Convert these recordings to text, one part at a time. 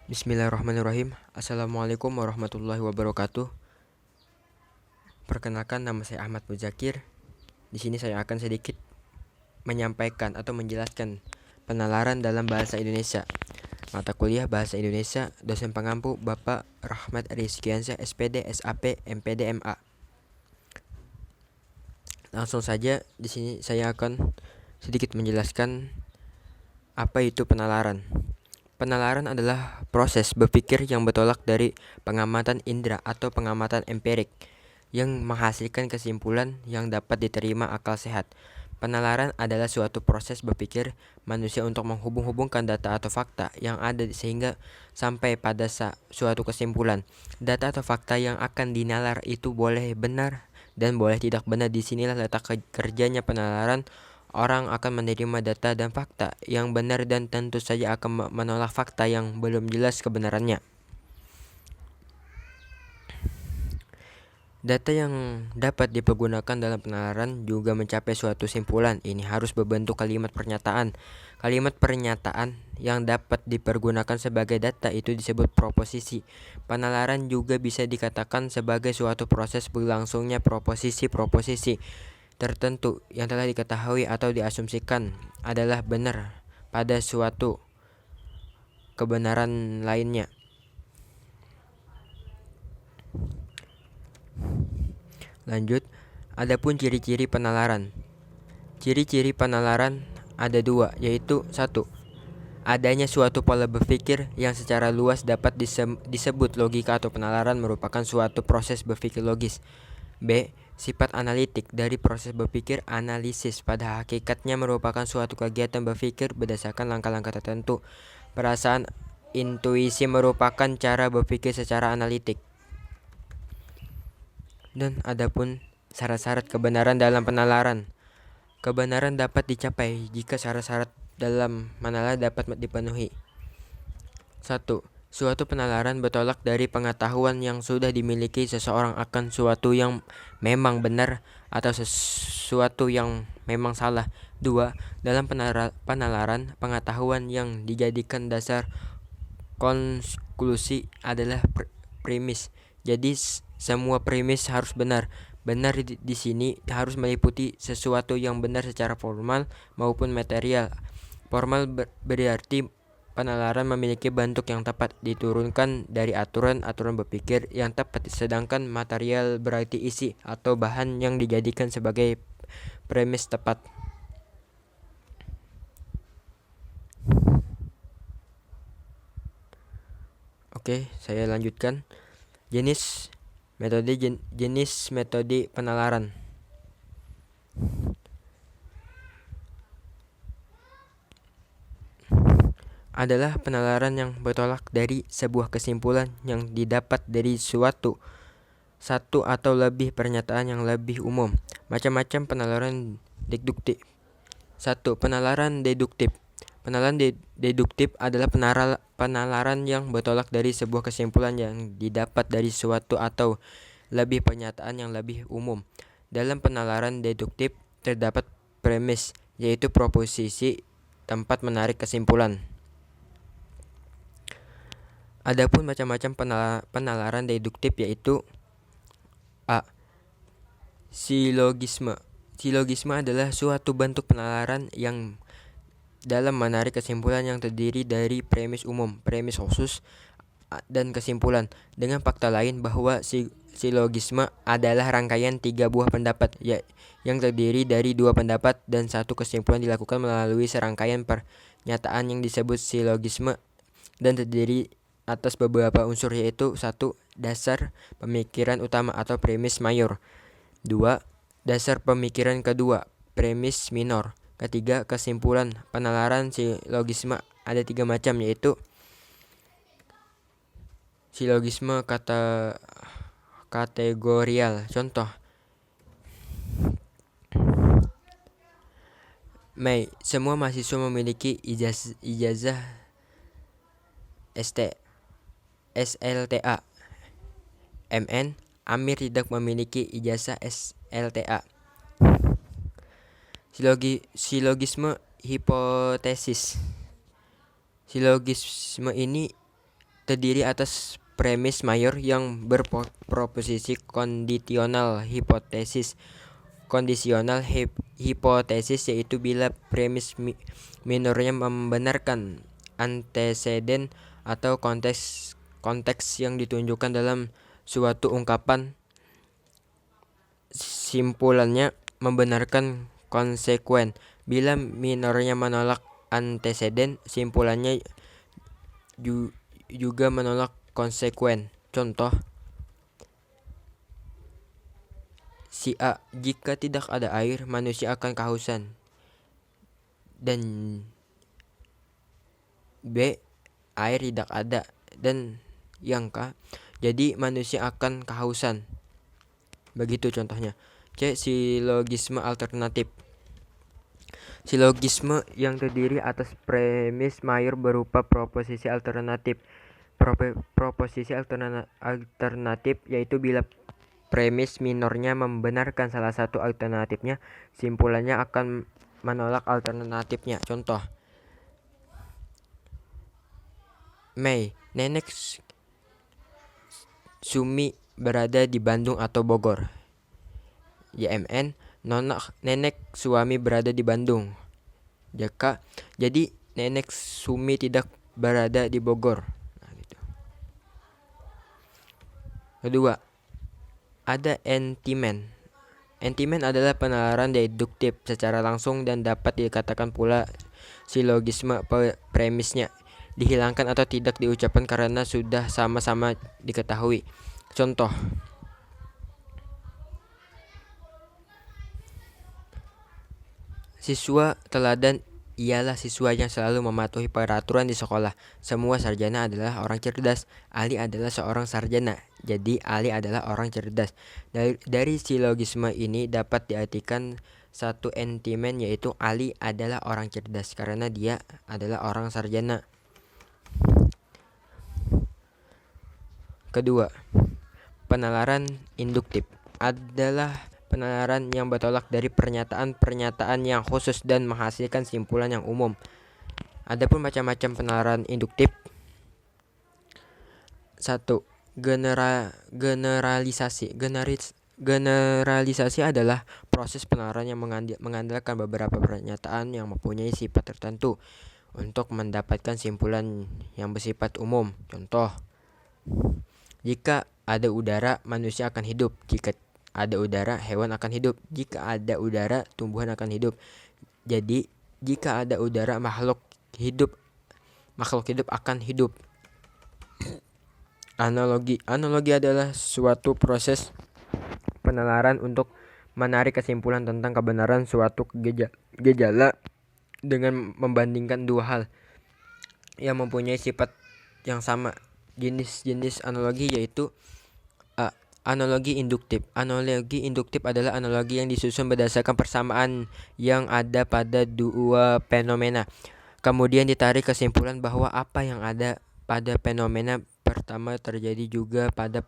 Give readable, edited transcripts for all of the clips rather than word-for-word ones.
Bismillahirrahmanirrahim. Assalamualaikum warahmatullahi wabarakatuh. Perkenalkan, nama saya Ahmad Muzakir. Di sini saya akan sedikit menyampaikan atau menjelaskan penalaran dalam bahasa Indonesia. Mata kuliah Bahasa Indonesia, dosen pengampu Bapak Rahmat Rizkiansyah, SPD, SAP, MPD, MA. Langsung saja, di sini saya akan sedikit menjelaskan apa itu penalaran. Penalaran adalah proses berpikir yang bertolak dari pengamatan indera atau pengamatan empirik yang menghasilkan kesimpulan yang dapat diterima akal sehat. Penalaran adalah suatu proses berpikir manusia untuk menghubung-hubungkan data atau fakta yang ada sehingga sampai pada suatu kesimpulan. Data atau fakta yang akan dinalar itu boleh benar dan boleh tidak benar. Disinilah letak kerjanya penalaran. Orang akan menerima data dan fakta yang benar dan tentu saja akan menolak fakta yang belum jelas kebenarannya. Data yang dapat dipergunakan dalam penalaran juga mencapai suatu simpulan. Ini harus berbentuk kalimat pernyataan. Kalimat pernyataan yang dapat dipergunakan sebagai data itu disebut proposisi. Penalaran juga bisa dikatakan sebagai suatu proses berlangsungnya proposisi-proposisi tertentu yang telah diketahui atau diasumsikan adalah benar pada suatu kebenaran lainnya. Lanjut, adapun ciri-ciri penalaran. Ciri-ciri penalaran ada dua, yaitu satu, adanya suatu pola berpikir yang secara luas dapat disebut logika atau penalaran merupakan suatu proses berpikir logis. B. Sifat analitik dari proses berpikir analisis pada hakikatnya merupakan suatu kegiatan berpikir berdasarkan langkah-langkah tertentu. Perasaan intuisi merupakan cara berpikir secara analitik. Dan adapun syarat-syarat kebenaran dalam penalaran. Kebenaran dapat dicapai jika syarat-syarat dalam penalaran dapat dipenuhi. 1. Suatu penalaran bertolak dari pengetahuan yang sudah dimiliki seseorang akan suatu yang memang benar atau sesuatu yang memang salah. 2. Dalam penalaran, pengetahuan yang dijadikan dasar konklusi adalah premis. Jadi semua premis harus benar. Benar di sini harus meliputi sesuatu yang benar secara formal maupun material. Formal berarti penalaran memiliki bentuk yang tepat diturunkan dari aturan-aturan berpikir yang tepat, sedangkan material berarti isi atau bahan yang dijadikan sebagai premis tepat. Oke, saya lanjutkan. Jenis metode penalaran adalah penalaran yang bertolak dari sebuah kesimpulan yang didapat dari satu atau lebih pernyataan yang lebih umum. Macam-macam penalaran deduktif. 1. Penalaran deduktif. Penalaran deduktif adalah penalaran yang bertolak dari sebuah kesimpulan yang didapat dari suatu atau lebih pernyataan yang lebih umum. Dalam penalaran deduktif terdapat premis, yaitu proposisi tempat menarik kesimpulan. Adapun macam-macam penalaran deduktif yaitu A. Silogisme. Silogisme adalah suatu bentuk penalaran yang dalam menarik kesimpulan yang terdiri dari premis umum, premis khusus, dan kesimpulan dengan fakta lain bahwa silogisme adalah rangkaian 3 buah pendapat yang terdiri dari 2 pendapat dan 1 kesimpulan dilakukan melalui serangkaian pernyataan yang disebut silogisme dan terdiri atas beberapa unsur, yaitu 1. Dasar pemikiran utama atau premis mayor. 2. Dasar pemikiran kedua, premis minor. Ketiga, kesimpulan. Penalaran silogisme ada 3 macam, yaitu silogisme kategorial. Contoh: Mei, semua mahasiswa memiliki ijazah SLTA. MN, Amir tidak memiliki ijazah SLTA. Silogisme hipotesis. Silogisme ini terdiri atas premis mayor yang berproposisi kondisional hipotesis. Kondisional hipotesis yaitu bila premis minornya membenarkan anteseden atau konteks yang ditunjukkan dalam suatu ungkapan. Simpulannya membenarkan konsekuen. Bila minornya menolak anteseden, simpulannya juga menolak konsekuen. Contoh, si A, jika tidak ada air, manusia akan kehausan. Dan B, air tidak ada. Dan yang K, jadi manusia akan kehausan. Begitu contohnya. C, silogisme alternatif. Silogisme yang terdiri atas premis mayor berupa proposisi alternatif. Proposisi alternatif yaitu bila premis minornya membenarkan salah satu alternatifnya, simpulannya akan menolak alternatifnya. Contoh, Mei, nenek Sumi berada di Bandung atau Bogor. YMN, nenek suami berada di Bandung. JK, jadi nenek Sumi tidak berada di Bogor. Nah, gitu. Kedua, ada entimen. Entimen adalah penalaran deduktif secara langsung dan dapat dikatakan pula silogisme premisnya dihilangkan atau tidak diucapkan karena sudah sama-sama diketahui. Contoh, siswa teladan ialah siswa yang selalu mematuhi peraturan di sekolah. Semua sarjana adalah orang cerdas. Ali adalah seorang sarjana. Jadi Ali adalah orang cerdas. Dari silogisme ini dapat diartikan satu entimen, yaitu Ali adalah orang cerdas karena dia adalah orang sarjana. Kedua, penalaran induktif adalah penalaran yang bertolak dari pernyataan-pernyataan yang khusus dan menghasilkan simpulan yang umum. Adapun macam-macam penalaran induktif. 1. Generalisasi. Generalisasi adalah proses penalaran yang mengandalkan beberapa pernyataan yang mempunyai sifat tertentu untuk mendapatkan simpulan yang bersifat umum. Contoh, jika ada udara, manusia akan hidup. Jika ada udara, hewan akan hidup. Jika ada udara, tumbuhan akan hidup. Jadi, jika ada udara, makhluk hidup akan hidup. Analogi adalah suatu proses penalaran untuk menarik kesimpulan tentang kebenaran suatu gejala dengan membandingkan dua hal yang mempunyai sifat yang sama. Jenis-jenis analogi yaitu analogi induktif. Analogi induktif adalah analogi yang disusun berdasarkan persamaan yang ada pada dua fenomena. Kemudian ditarik kesimpulan bahwa apa yang ada pada fenomena pertama terjadi juga pada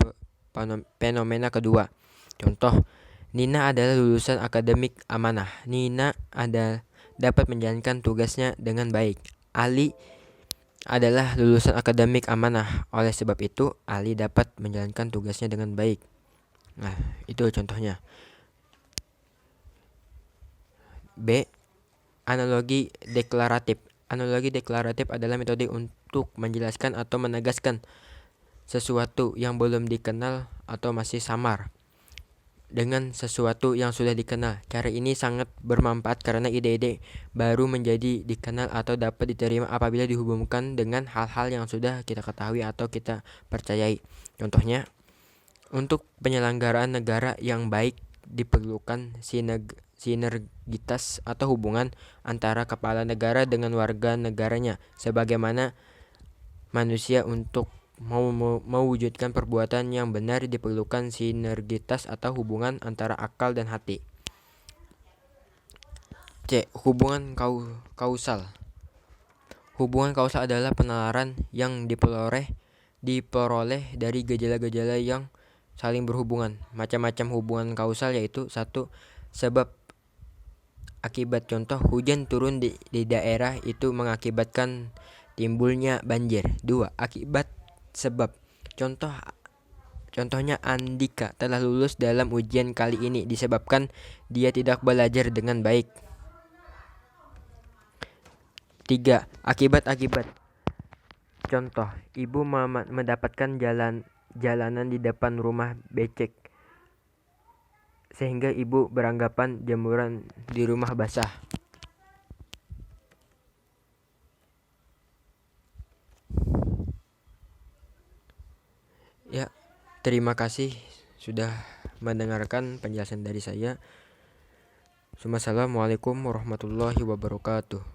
fenomena kedua. Contoh, Nina adalah lulusan akademik amanah. Nina dapat menjalankan tugasnya dengan baik. Ali adalah lulusan akademik amanah. Oleh sebab itu, Ali dapat menjalankan tugasnya dengan baik. Nah, itu contohnya. B. Analogi deklaratif. Analogi deklaratif adalah metode untuk menjelaskan atau menegaskan sesuatu yang belum dikenal atau masih samar dengan sesuatu yang sudah dikenal. Cara ini sangat bermanfaat karena ide-ide baru menjadi dikenal atau dapat diterima apabila dihubungkan dengan hal-hal yang sudah kita ketahui atau kita percayai. Contohnya, untuk penyelenggaraan negara yang baik diperlukan sinergitas atau hubungan antara kepala negara dengan warga negaranya. Sebagaimana manusia untuk mewujudkan perbuatan yang benar diperlukan sinergitas atau hubungan antara akal dan hati. C. Hubungan kausal. Hubungan kausal adalah penalaran yang diperoleh dari gejala-gejala yang saling berhubungan. Macam-macam hubungan kausal yaitu 1. Sebab akibat. Contoh, hujan turun di daerah itu mengakibatkan timbulnya banjir. 2. Akibat sebab. Contohnya Andika telah lulus dalam ujian kali ini disebabkan dia tidak belajar dengan baik. 3. Akibat-akibat. Contoh, ibu mendapatkan jalanan di depan rumah becek sehingga ibu beranggapan jemuran di rumah basah. Ya, terima kasih sudah mendengarkan penjelasan dari saya. Assalamualaikum warahmatullahi wabarakatuh.